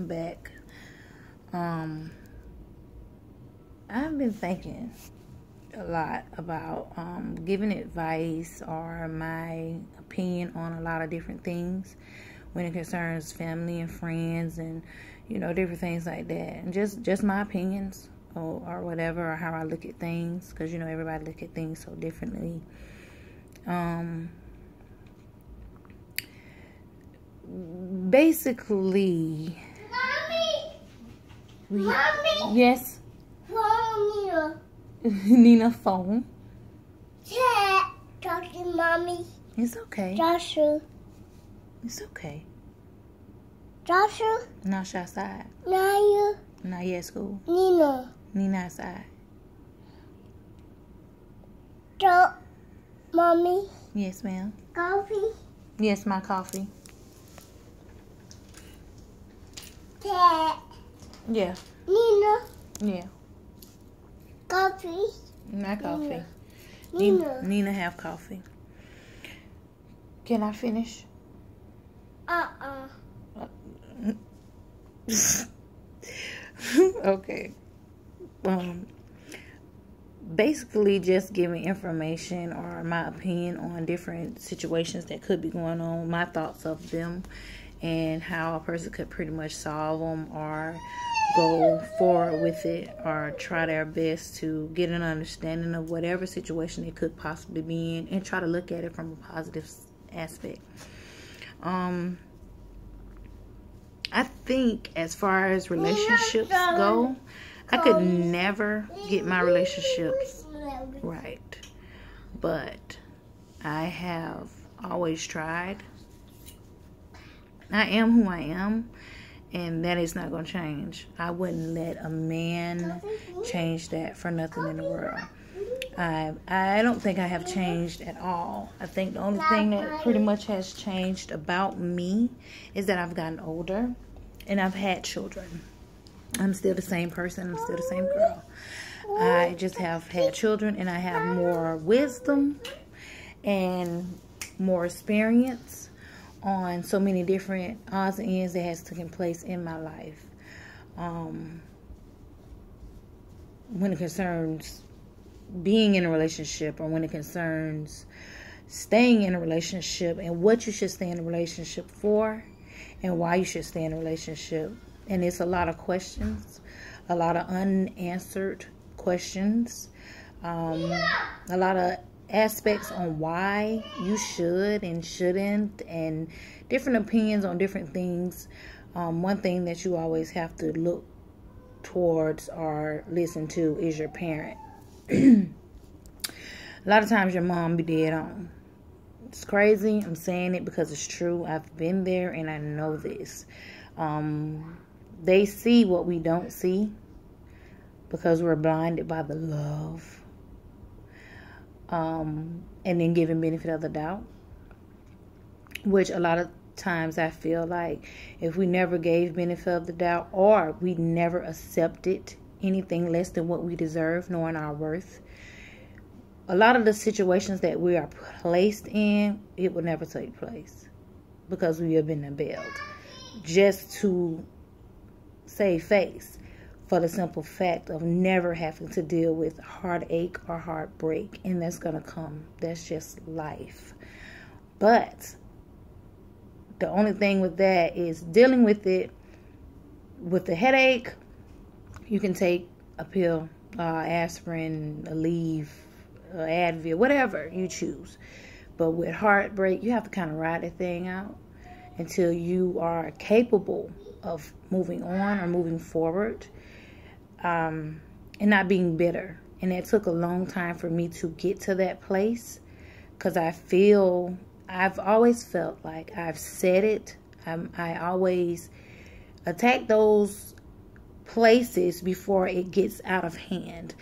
I'm back. I've been thinking a lot about giving advice or my opinion on a lot of different things when it concerns family and friends and, you know, different things like that. And just my opinions or whatever, or how I look at things, because, you know, everybody look at things so differently. Basically, Mommy! Yes? Mommy! Nina phone. Talking, Mommy. It's okay. Joshua. It's okay. Joshua. No, she outside. Naya. Not yet school. Nina. Nina outside. Mommy. Yes, ma'am. Coffee. Yes, my coffee. Dad. Yeah. Nina. Yeah. Coffee. My coffee. Nina. Nina have coffee. Can I finish? Okay. Basically just giving information or my opinion on different situations that could be going on, my thoughts of them, and how a person could pretty much solve them or go forward with it or try their best to get an understanding of whatever situation it could possibly be in and try to look at it from a positive aspect. I think as far as relationships go, I could never get my relationships right. But I have always tried. I am who I am, and that is not going to change. I wouldn't let a man change that for nothing in the world. I don't think I have changed at all. I think the only thing that pretty much has changed about me is that I've gotten older and I've had children. I'm still the same person. I'm still the same girl. I just have had children, and I have more wisdom and more experience on so many different odds and ends that has taken place in my life. When it concerns being in a relationship, or when it concerns staying in a relationship, and what you should stay in a relationship for and why you should stay in a relationship. And it's a lot of questions, a lot of unanswered questions, a lot of aspects on why you should and shouldn't, and different opinions on different things. One thing that you always have to look towards or listen to is your parent. A lot of times your mom be dead on. It's crazy. I'm saying it because it's true. I've been there and I know this. They see what we don't see because we're blinded by the love. And then giving benefit of the doubt. Which a lot of times I feel like if we never gave benefit of the doubt, or we never accepted anything less than what we deserve, knowing our worth, a lot of the situations that we are placed in, it will never take place because we have been abelled just to save face, for the simple fact of never having to deal with heartache or heartbreak. And that's going to come. That's just life. But the only thing with that is dealing with it. With the headache, you can take a pill, aspirin, a Aleve, Advil, whatever you choose. But with heartbreak, you have to kind of ride that thing out until you are capable of moving on or moving forward, and not being bitter. And it took a long time for me to get to that place, because I've always felt like I've said it. I always attack those places before it gets out of hand.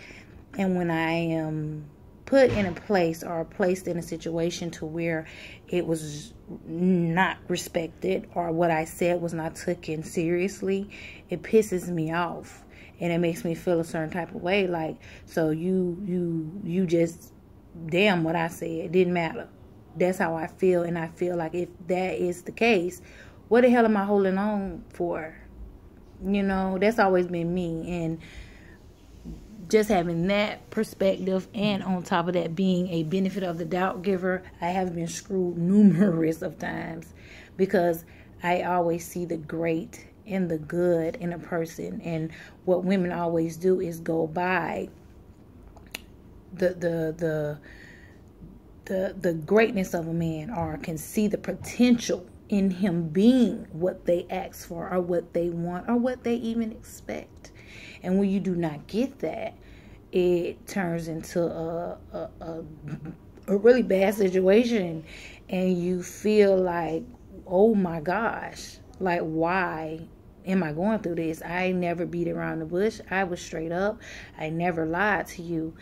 And when I am put in a place or placed in a situation to where it was not respected, or what I said was not taken seriously, it pisses me off, and it makes me feel a certain type of way. Like, so you just, damn, what I said, it didn't matter. That's how I feel. And I feel like if that is the case, what the hell am I holding on for? You know, that's always been me. And just having that perspective, and on top of that being a benefit of the doubt giver, I have been screwed numerous of times because I always see the great and the good in a person. And what women always do is go by the greatness of a man, or can see the potential in him being what they ask for, or what they want, or what they even expect. And when you do not get that, it turns into a really bad situation, and you feel like, oh my gosh, like, why am I going through this? I never beat around the bush. I was straight up. I never lied to you.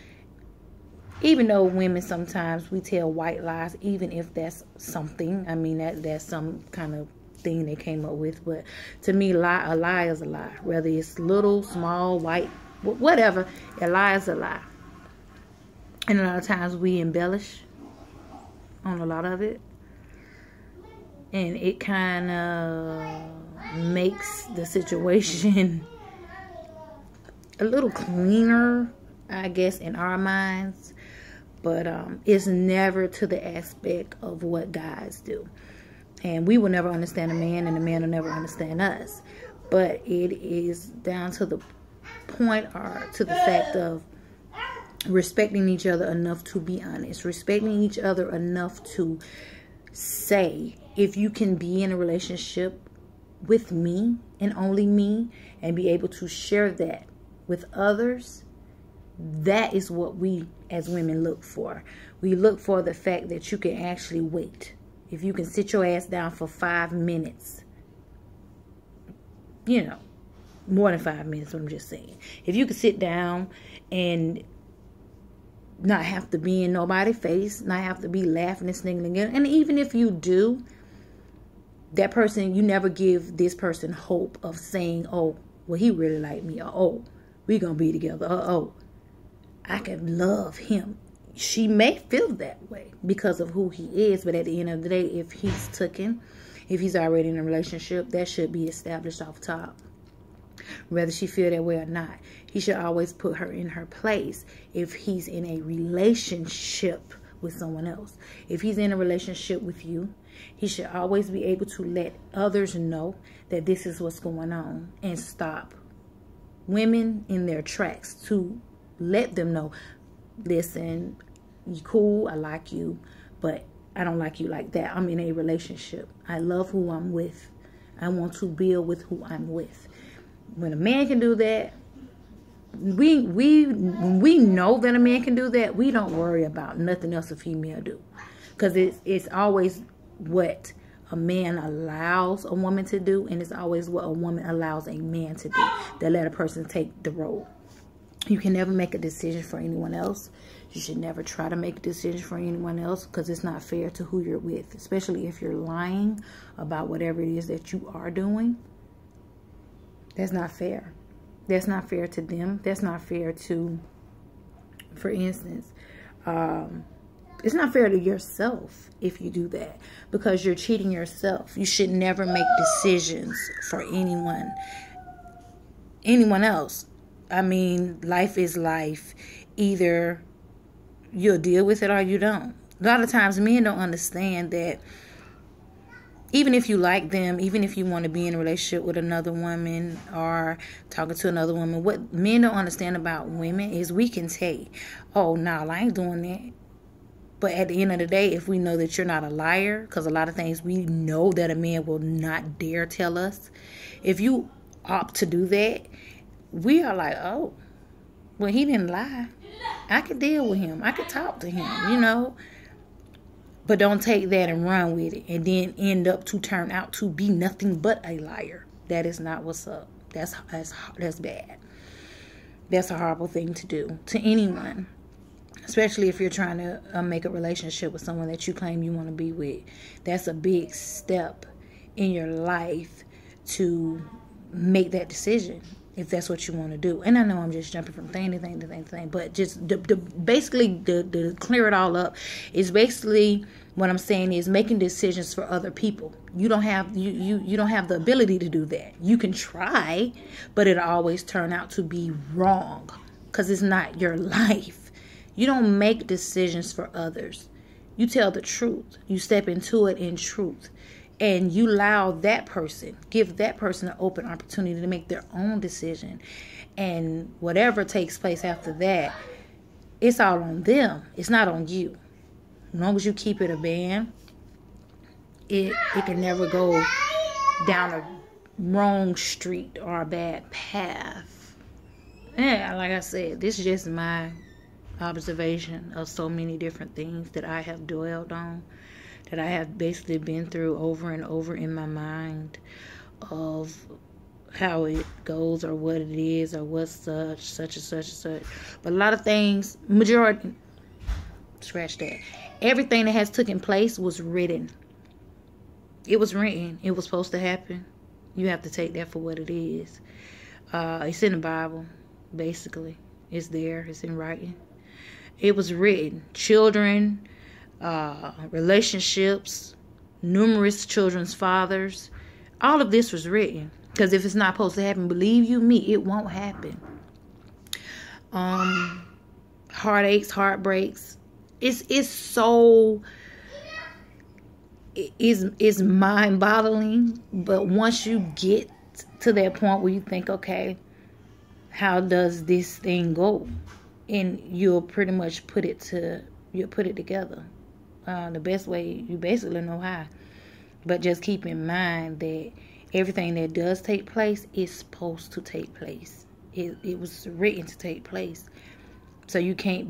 Even though women sometimes we tell white lies, even if that's something. I mean, that's some kind of thing they came up with. But to me, a lie is a lie. Whether it's little, small, white, whatever, a lie is a lie. And a lot of times we embellish on a lot of it. And it kind of makes the situation a little cleaner, I guess, in our minds. But it's never to the aspect of what guys do. And we will never understand a man, and a man will never understand us. But it is down to the point, or to the fact of respecting each other enough to be honest. Respecting each other enough to say, if you can be in a relationship with me and only me, and be able to share that with others, that is what we as women look for. We look for the fact that you can actually wait. If you can sit your ass down for 5 minutes, you know, more than 5 minutes, what I'm just saying. If you can sit down and not have to be in nobody's face, not have to be laughing and sniggling, and even if you do, that person, you never give this person hope of saying, oh, well, he really like me, or oh, we gonna be together, or oh, I can love him. She may feel that way because of who he is, but at the end of the day, if he's taken, if he's already in a relationship, that should be established off top. Whether she feel that way or not, he should always put her in her place if he's in a relationship with someone else. If he's in a relationship with you, he should always be able to let others know that this is what's going on, and stop women in their tracks to let them know, listen, you cool, I like you, but I don't like you like that. I'm in a relationship. I love who I'm with. I want to build with who I'm with. When a man can do that, when we know that a man can do that, we don't worry about nothing else a female do. Because it's always what a man allows a woman to do, and it's always what a woman allows a man to do that let a person take the road. You can never make a decision for anyone else. You should never try to make a decision for anyone else, because it's not fair to who you're with, especially if you're lying about whatever it is that you are doing. That's not fair. That's not fair to them. That's not fair to, for instance, it's not fair to yourself if you do that, because you're cheating yourself. You should never make decisions for anyone else. I mean, life is life. Either you'll deal with it or you don't. A lot of times men don't understand that even if you like them, even if you want to be in a relationship with another woman or talking to another woman, what men don't understand about women is we can say, oh, no, I ain't doing that. But at the end of the day, if we know that you're not a liar, because a lot of things we know that a man will not dare tell us, if you opt to do that, we are like, oh, well, he didn't lie. I could deal with him. I could talk to him, you know. But don't take that and run with it and then end up to turn out to be nothing but a liar. That is not what's up. That's bad. That's a horrible thing to do to anyone, especially if you're trying to make a relationship with someone that you claim you want to be with. That's a big step in your life to make that decision. if that's what you want to do. And I know I'm just jumping from thing to thing to thing to thing, but just basically to clear it all up is basically what I'm saying is making decisions for other people. You don't have you don't have the ability to do that. You can try, but it'll always turn out to be wrong because it's not your life. You don't make decisions for others. You tell the truth. You step into it in truth. And you allow that person, give that person an open opportunity to make their own decision. And whatever takes place after that, it's all on them. It's not on you. As long as you keep it a band, it can never go down a wrong street or a bad path. Yeah, like I said, this is just my observation of so many different things that I have dwelled on, that I have basically been through over and over in my mind of how it goes or what it is or what's such and such. But a lot of things, majority, scratch that. Everything that has taken place was written. It was written. It was supposed to happen. You have to take that for what it is. It's in the Bible, basically. It's there. It's in writing. It was written. Children, relationships, numerous children's fathers, all of this was written, because if it's not supposed to happen, believe you me, it won't happen. Heartaches, heartbreaks, it's so it's mind-boggling. But once you get to that point where you think, okay, how does this thing go, and you'll pretty much put it together. The best way, you basically know how. But just keep in mind that everything that does take place is supposed to take place. It was written to take place. So you can't